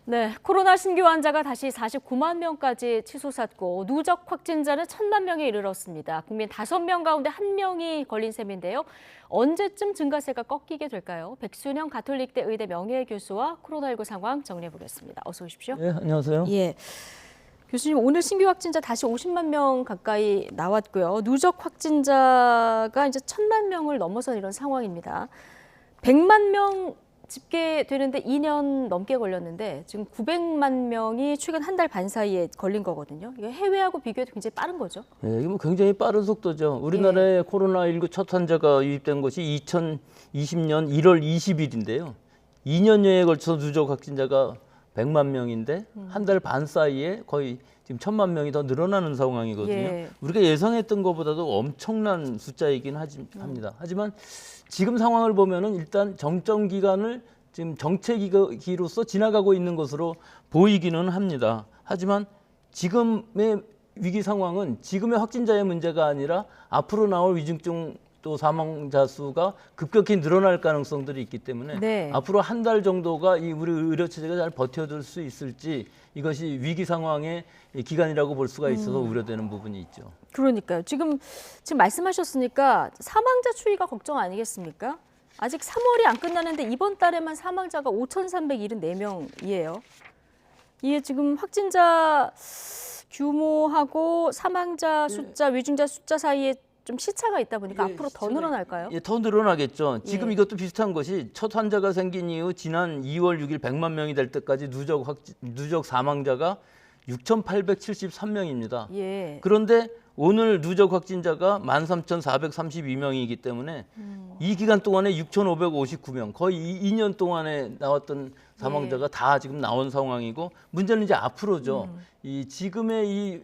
네, 코로나 신규 환자가 다시 49만 명까지 치솟았고 누적 확진자는 1,000만 명에 이르렀습니다. 국민 5명 가운데 1명이 걸린 셈인데요. 언제쯤 증가세가 꺾이게 될까요? 백순영 가톨릭대 의대 명예교수와 코로나19 상황 정리해 보겠습니다. 어서 오십시오. 네, 안녕하세요. 예. 교수님, 오늘 신규 확진자 다시 50만 명 가까이 나왔고요. 누적 확진자가 이제 1,000만 명을 넘어선 이런 상황입니다. 100만 명 집계되는데 2년 넘게 걸렸는데 지금 900만 명이 최근 한 달 반 사이에 걸린 거거든요. 이게 해외하고 비교해도 굉장히 빠른 거죠. 네, 이거 뭐 굉장히 빠른 속도죠. 우리나라에 코로나19 첫 환자가 유입된 것이 2020년 1월 20일인데요. 2년여에 걸쳐서 누적 확진자가 100만 명인데 한 달 반 사이에 거의 지금 1,000만 명이 더 늘어나는 상황이거든요. 예. 우리가 예상했던 것보다도 엄청난 숫자이긴 합니다. 하지만 지금 상황을 보면은 일단 정점 기간을 지금 정체기로서 지나가고 있는 것으로 보이기는 합니다. 하지만 지금의 위기 상황은 지금의 확진자의 문제가 아니라 앞으로 나올 위중증 또 사망자 수가 급격히 늘어날 가능성들이 있기 때문에 네. 앞으로 한 달 정도가 이 우리 의료 체제가 잘 버텨줄 수 있을지 이것이 위기 상황의 기간이라고 볼 수가 있어서 우려되는 부분이 있죠. 그러니까요. 지금 말씀하셨으니까 사망자 추이가 걱정 아니겠습니까? 아직 3월이 안 끝나는데 이번 달에만 사망자가 5,374명이에요. 이게 지금 확진자 규모하고 사망자 숫자, 위중자 숫자 사이에 좀 시차가 있다 보니까 앞으로 더 늘어날까요? 예, 더 늘어나겠죠. 지금 예. 이것도 비슷한 것이 첫 환자가 생긴 이후 지난 2월 6일 100만 명이 될 때까지 누적 사망자가 6,873명입니다. 예. 그런데 오늘 누적 확진자가 13,432명이기 때문에 이 기간 동안에 6,559명, 거의 2년 동안에 나왔던 사망자가 다 지금 나온 상황이고 문제는 이제 앞으로죠. 이 지금의 이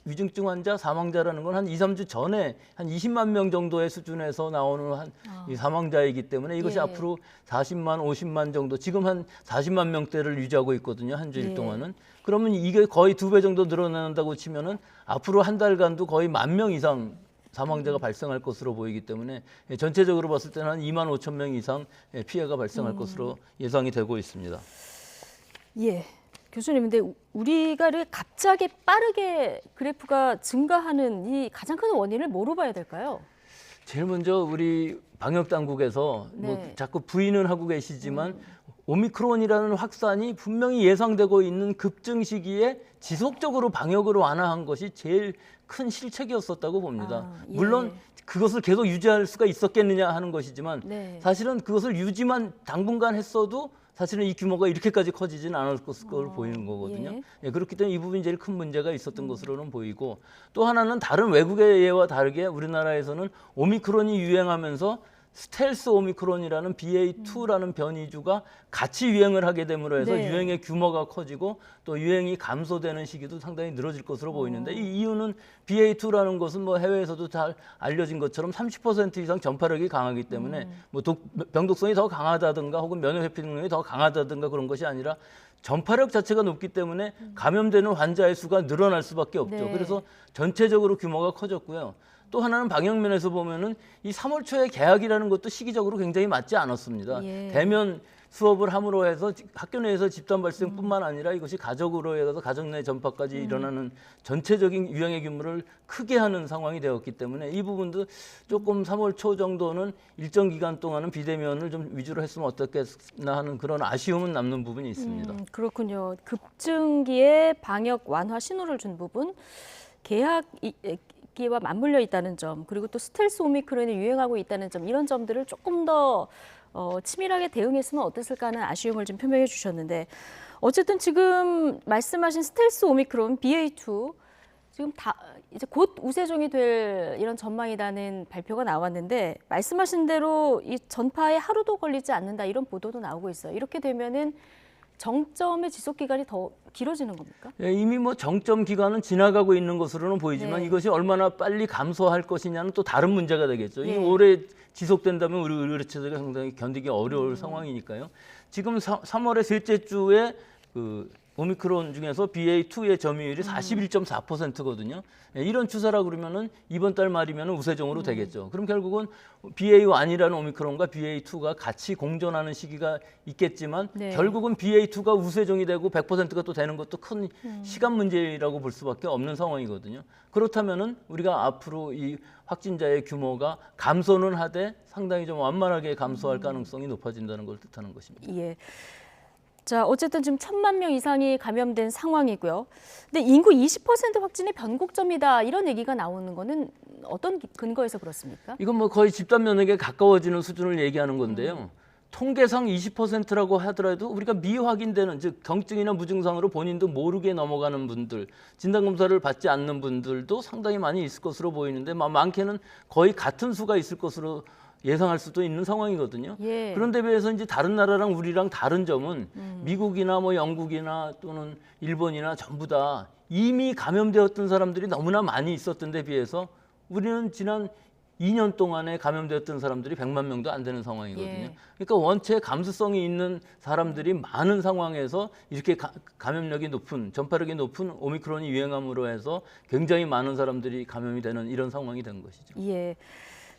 위중증 환자 사망자라는 건 한 2, 3주 전에 한 20만 명 정도의 수준에서 나오는 이 사망자이기 때문에 이것이 예. 앞으로 40만, 50만 정도, 지금 한 40만 명대를 유지하고 있거든요. 한 주일 예. 동안은. 그러면 이게 거의 2배 정도 늘어난다고 치면은 앞으로 한 달간도 거의 10,000명 이상 사망자가 발생할 것으로 보이기 때문에 전체적으로 봤을 때는 한 2만 5천 명 이상 피해가 발생할 것으로 예상이 되고 있습니다. 예. 교수님, 근데 우리가 이렇게 갑자기 빠르게 그래프가 증가하는 이 가장 큰 원인을 뭐로 봐야 될까요? 제일 먼저 우리 방역 당국에서 뭐 네. 자꾸 부인은 하고 계시지만 오미크론이라는 확산이 분명히 예상되고 있는 급증 시기에 지속적으로 방역으로 완화한 것이 제일 큰 실책이었었다고 봅니다. 예. 물론 그것을 계속 유지할 수가 있었겠느냐 하는 것이지만 네. 사실은 그것을 유지만 당분간 했어도 사실은 이 규모가 이렇게까지 커지지는 않을 것으로 보이는 거거든요. 예, 그렇기 때문에 이 부분이 제일 큰 문제가 있었던 것으로는 보이고 또 하나는 다른 외국의 예와 다르게 우리나라에서는 오미크론이 유행하면서 스텔스 오미크론이라는 BA2라는 변이주가 같이 유행을 하게 됨으로 해서 네. 유행의 규모가 커지고 또 유행이 감소되는 시기도 상당히 늘어질 것으로 보이는데 이 이유는 BA2라는 것은 뭐 해외에서도 잘 알려진 것처럼 30% 이상 전파력이 강하기 때문에 뭐 병독성이 더 강하다든가 혹은 면역 회피 능력이 더 강하다든가 그런 것이 아니라 전파력 자체가 높기 때문에 감염되는 환자의 수가 늘어날 수밖에 없죠. 네. 그래서 전체적으로 규모가 커졌고요. 또 하나는 방역 면에서 보면은 이 3월 초에 개학이라는 것도 시기적으로 굉장히 맞지 않았습니다. 예. 대면 수업을 함으로 해서 학교 내에서 집단 발생뿐만 아니라 이것이 가족으로 해서 가족 내 전파까지 일어나는 전체적인 유행의 규모를 크게 하는 상황이 되었기 때문에 이 부분도 조금 3월 초 정도는 일정 기간 동안은 비대면을 좀 위주로 했으면 어떻겠나 하는 그런 아쉬움은 남는 부분이 있습니다. 그렇군요. 급증기에 방역 완화 신호를 준 부분, 개학기와 맞물려 있다는 점, 그리고 또 스텔스 오미크론이 유행하고 있다는 점, 이런 점들을 조금 더 치밀하게 대응했으면 어땠을까 하는 아쉬움을 좀 표명해 주셨는데 어쨌든 지금 말씀하신 스텔스 오미크론 BA2 지금 다 이제 곧 우세종이 될 이런 전망이라는 발표가 나왔는데 말씀하신 대로 이 전파에 하루도 걸리지 않는다 이런 보도도 나오고 있어요. 이렇게 되면은 정점의 지속 기간이 더 길어지는 겁니까? 예, 이미 뭐 정점 기간은 지나가고 있는 것으로는 보이지만 네. 이것이 얼마나 빨리 감소할 것이냐는 또 다른 문제가 되겠죠. 예. 이 오래 지속된다면 우리 의료 체제가 상당히 견디기 어려울 상황이니까요. 지금 3월의 셋째 주에 그 오미크론 중에서 BA2의 점유율이 41.4%거든요. 이런 추세라 그러면은 이번 달 말이면 우세종으로 되겠죠. 그럼 결국은 BA1이라는 오미크론과 BA2가 같이 공존하는 시기가 있겠지만 네. 결국은 BA2가 우세종이 되고 100%가 또 되는 것도 큰 시간 문제라고 볼 수밖에 없는 상황이거든요. 그렇다면은 우리가 앞으로 이 확진자의 규모가 감소는 하되 상당히 좀 완만하게 감소할 가능성이 높아진다는 걸 뜻하는 것입니다. 예. 자, 어쨌든 지금 1,000만 명 이상이 감염된 상황이고요. 근데 인구 20% 확진의 변곡점이다 이런 얘기가 나오는 거는 어떤 근거에서 그렇습니까? 이건 뭐 거의 집단 면역에 가까워지는 수준을 얘기하는 건데요. 통계상 20%라고 하더라도 우리가 미확인되는 즉 경증이나 무증상으로 본인도 모르게 넘어가는 분들, 진단 검사를 받지 않는 분들도 상당히 많이 있을 것으로 보이는데 많게는 거의 같은 수가 있을 것으로 예상할 수도 있는 상황이거든요. 예. 그런데 비해서 이제 다른 나라랑 우리랑 다른 점은 미국이나 뭐 영국이나 또는 일본이나 전부 다 이미 감염되었던 사람들이 너무나 많이 있었던 데 비해서 우리는 지난 2년 동안에 감염되었던 사람들이 100만 명도 안 되는 상황이거든요. 예. 그러니까 원체 감수성이 있는 사람들이 많은 상황에서 이렇게 감염력이 높은, 전파력이 높은 오미크론이 유행함으로 해서 굉장히 많은 사람들이 감염이 되는 이런 상황이 된 것이죠. 예.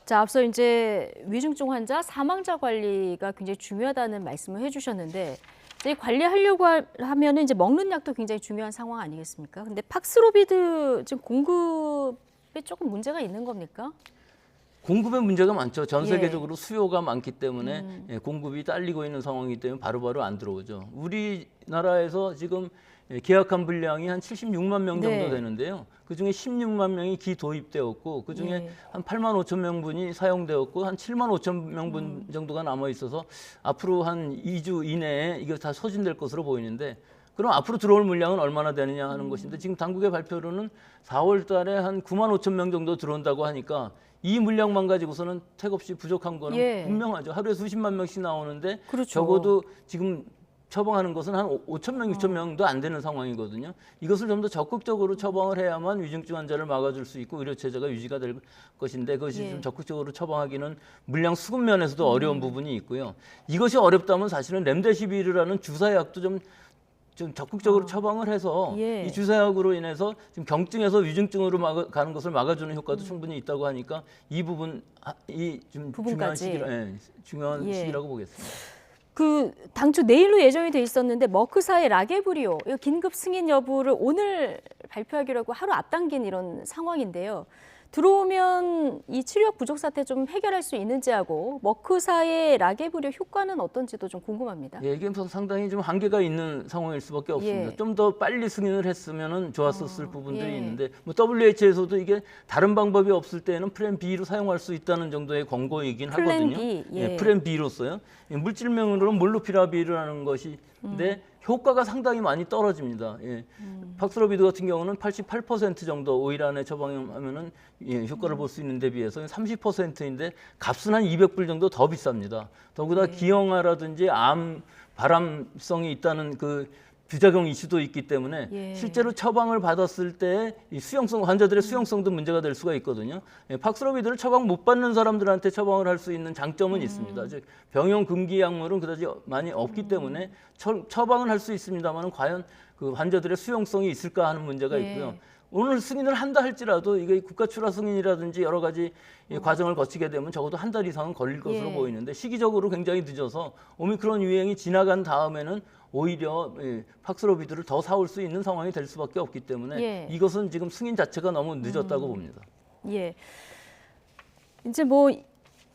자, 앞서 이제 위중증 환자, 사망자 관리가 굉장히 중요하다는 말씀을 해주셨는데 이제 관리하려고 하면은 이제 먹는 약도 굉장히 중요한 상황 아니겠습니까? 근데 팍스로비드 지금 공급에 조금 문제가 있는 겁니까? 공급에 문제가 많죠. 전 예. 세계적으로 수요가 많기 때문에 공급이 딸리고 있는 상황이기 때문에 바로바로 안 들어오죠. 우리나라에서 지금 계약한 분량이 한 76만 명 정도 네. 되는데요. 그중에 16만 명이 기도입되었고 그중에 예. 한 8만 5천 명분이 사용되었고 한 7만 5천 명분 정도가 남아 있어서 앞으로 한 2주 이내에 이게 다 소진될 것으로 보이는데 그럼 앞으로 들어올 물량은 얼마나 되느냐 하는 것인데 지금 당국의 발표로는 4월 달에 한 9만 5천 명 정도 들어온다고 하니까 이 물량만 가지고서는 택없이 부족한 거는 예. 분명하죠. 하루에 수십만 명씩 나오는데 그렇죠. 적어도 지금 처방하는 것은 한 5천 명, 6천 명도 안 되는 상황이거든요. 이것을 좀 더 적극적으로 처방을 해야만 위중증 환자를 막아줄 수 있고 의료 체제가 유지가 될 것인데 그것이 예. 좀 적극적으로 처방하기는 물량 수급 면에서도 어려운 부분이 있고요. 이것이 어렵다면 사실은 렘데시비르라는 주사약도 좀 적극적으로 처방을 해서 예. 이 주사약으로 인해서 지금 경증에서 위중증으로 가는 것을 막아주는 효과도 충분히 있다고 하니까 이 부분이 좀 중요한 부분까지. 중요한 예. 시기라고 보겠습니다. 그 당초 내일로 예정이 돼 있었는데 머크사의 라게브리오 이 긴급 승인 여부를 오늘 발표하기로 하고 하루 앞당긴 이런 상황인데요. 들어오면 이 치료약 부족 사태 좀 해결할 수 있는지 하고 머크사의 라게브리오 효과는 어떤지도 좀 궁금합니다. 예, 이게 상당히 좀 한계가 있는 상황일 수밖에 없습니다. 예. 좀 더 빨리 승인을 했으면 좋았었을 부분들이 예. 있는데 뭐 WHO에서도 이게 다른 방법이 없을 때는 프렘 B로 사용할 수 있다는 정도의 권고이긴 플랜 하거든요. B, 예. 프렘 B로서요. 물질명으로는 몰루피라비르라는 것인데 효과가 상당히 많이 떨어집니다. 예. 팍스로비드 같은 경우는 88% 정도 5일 안에 처방하면은 효과를 볼 수 있는 데 비해서 30%인데 값은 한 200불 정도 더 비쌉니다. 더구나 기형아라든지 암 발암성이 있다는 그 부작용 이슈도 있기 때문에 예. 실제로 처방을 받았을 때 이 수용성 환자들의 수용성도 문제가 될 수가 있거든요. 팍스로비드를 처방 못 받는 사람들한테 처방을 할 수 있는 장점은 있습니다. 즉 병용 금기 약물은 그다지 많이 없기 때문에 처방은 할 수 있습니다만 과연 그 환자들의 수용성이 있을까 하는 문제가 예. 있고요. 오늘 승인을 한다 할지라도 이게 국가 출하 승인이라든지 여러 가지 과정을 거치게 되면 적어도 한 달 이상은 걸릴 것으로 예. 보이는데 시기적으로 굉장히 늦어서 오미크론 유행이 지나간 다음에는 오히려 팍스로비드를 더 사올 수 있는 상황이 될 수밖에 없기 때문에 예. 이것은 지금 승인 자체가 너무 늦었다고 봅니다. 예. 이제 뭐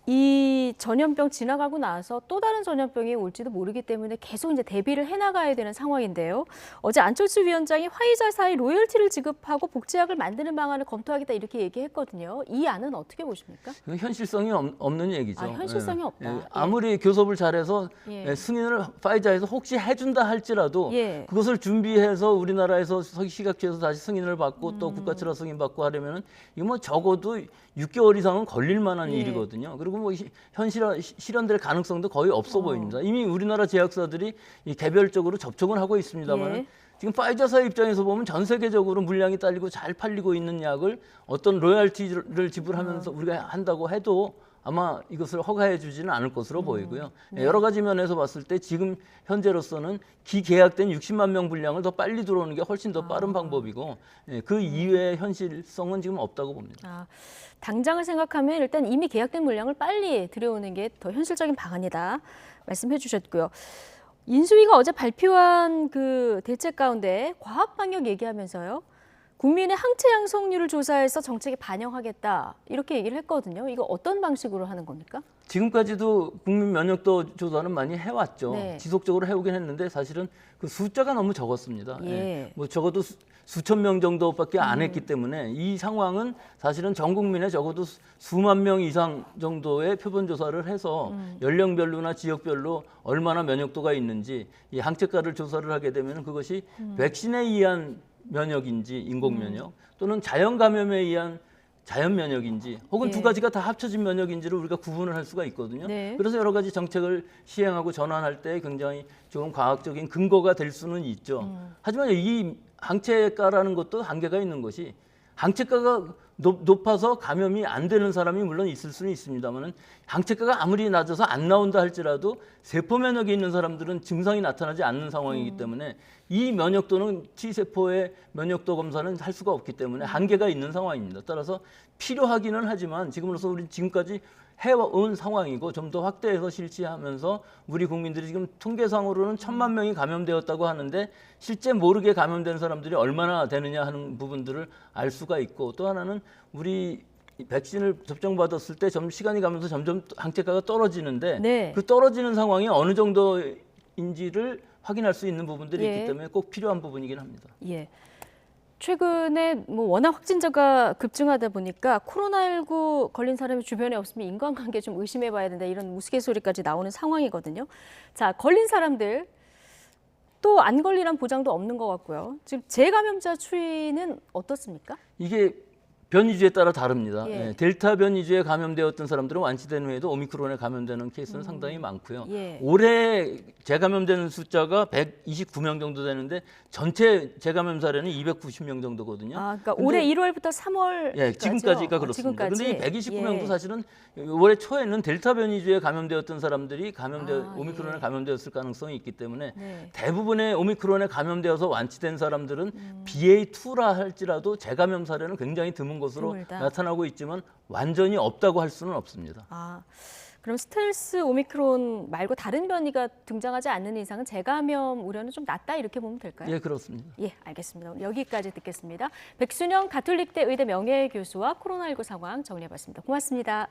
이 전염병 지나가고 나서 또 다른 전염병이 올지도 모르기 때문에 계속 이제 대비를 해나가야 되는 상황인데요. 어제 안철수 위원장이 화이자사의 로열티를 지급하고 복제약을 만드는 방안을 검토하겠다 이렇게 얘기했거든요. 이 안은 어떻게 보십니까? 그건 현실성이 없는 얘기죠. 아, 현실성이 없다. 예. 아무리 교섭을 잘해서 예. 승인을 파이자에서 혹시 해준다 할지라도 예. 그것을 준비해서 우리나라에서 식약처에서 다시 승인을 받고 또 국가 출하 승인 받고 하려면은 이거 뭐 적어도 6개월 이상은 걸릴 만한 예. 일이거든요. 그리고 뭐 실현될 가능성도 거의 없어 보입니다. 이미 우리나라 제약사들이 개별적으로 접촉은 하고 있습니다만 예. 지금 파이자사 입장에서 보면 전 세계적으로 물량이 딸리고 잘 팔리고 있는 약을 어떤 로열티를 지불하면서 우리가 한다고 해도 아마 이것을 허가해 주지는 않을 것으로 보이고요. 여러 가지 면에서 봤을 때 지금 현재로서는 기계약된 60만 명 분량을 더 빨리 들어오는 게 훨씬 더 빠른 방법이고 그 이외의 현실성은 지금 없다고 봅니다. 아, 당장을 생각하면 일단 이미 계약된 물량을 빨리 들여오는 게 더 현실적인 방안이다 말씀해 주셨고요. 인수위가 어제 발표한 그 대책 가운데 과학 방역 얘기하면서요. 국민의 항체 양성률을 조사해서 정책에 반영하겠다 이렇게 얘기를 했거든요. 이거 어떤 방식으로 하는 겁니까? 지금까지도 국민 면역도 조사는 많이 해왔죠. 네. 지속적으로 해오긴 했는데 사실은 그 숫자가 너무 적었습니다. 예. 뭐 적어도 수천 명 정도밖에 안 했기 때문에 이 상황은 사실은 전 국민의 적어도 수만 명 이상 정도의 표본 조사를 해서 연령별로나 지역별로 얼마나 면역도가 있는지 이 항체가를 조사를 하게 되면 그것이 백신에 의한 면역인지 인공 면역 또는 자연 감염에 의한 자연 면역인지 혹은 예. 두 가지가 다 합쳐진 면역인지를 우리가 구분을 할 수가 있거든요. 네. 그래서 여러 가지 정책을 시행하고 전환할 때 굉장히 좋은 과학적인 근거가 될 수는 있죠. 하지만 이 항체가라는 것도 한계가 있는 것이 항체가가 높아서 감염이 안 되는 사람이 물론 있을 수는 있습니다만 항체가가 아무리 낮아서 안 나온다 할지라도 세포 면역이 있는 사람들은 증상이 나타나지 않는 상황이기 때문에 이 면역도는 T세포의 면역도 검사는 할 수가 없기 때문에 한계가 있는 상황입니다. 따라서 필요하기는 하지만 지금으로서 우리 지금까지 해온 상황이고 좀 더 확대해서 실시하면서 우리 국민들이 지금 통계상으로는 1,000만 명이 감염되었다고 하는데 실제 모르게 감염된 사람들이 얼마나 되느냐 하는 부분들을 알 수가 있고 또 하나는 우리 백신을 접종받았을 때 점 시간이 가면서 점점 항체가가 떨어지는데 네. 그 떨어지는 상황이 어느 정도인지를 확인할 수 있는 부분들이 예. 있기 때문에 꼭 필요한 부분이긴 합니다. 예. 최근에 뭐 워낙 확진자가 급증하다 보니까 코로나19 걸린 사람이 주변에 없으면 인간관계 좀 의심해 봐야 된다 이런 우스갯소리까지 나오는 상황이거든요. 자, 걸린 사람들 또 안 걸리란 보장도 없는 것 같고요. 지금 재감염자 추이는 어떻습니까? 이게 변이주에 따라 다릅니다. 예. 델타 변이주에 감염되었던 사람들은 완치된 후에도 오미크론에 감염되는 케이스는 상당히 많고요. 예. 올해 재감염되는 숫자가 129명 정도 되는데 전체 재감염 사례는 290명 정도거든요. 아, 그러니까 근데 올해 1월부터 3월 예, 지금까지가 그렇습니다. 지금까지. 근데 이 129명도 예. 사실은 올해 초에는 델타 변이주에 감염되었던 사람들이 아, 오미크론에 예. 감염되었을 가능성이 있기 때문에 네. 대부분의 오미크론에 감염되어서 완치된 사람들은 BA2라 할지라도 재감염 사례는 굉장히 드문 것으로 드물다. 나타나고 있지만 완전히 없다고 할 수는 없습니다. 아, 그럼 스텔스 오미크론 말고 다른 변이가 등장하지 않는 이상은 재감염 우려는 좀 낮다 이렇게 보면 될까요? 예, 그렇습니다. 예, 알겠습니다. 오늘 여기까지 듣겠습니다. 백순영 가톨릭대 의대 명예교수와 코로나19 상황 정리해봤습니다. 고맙습니다.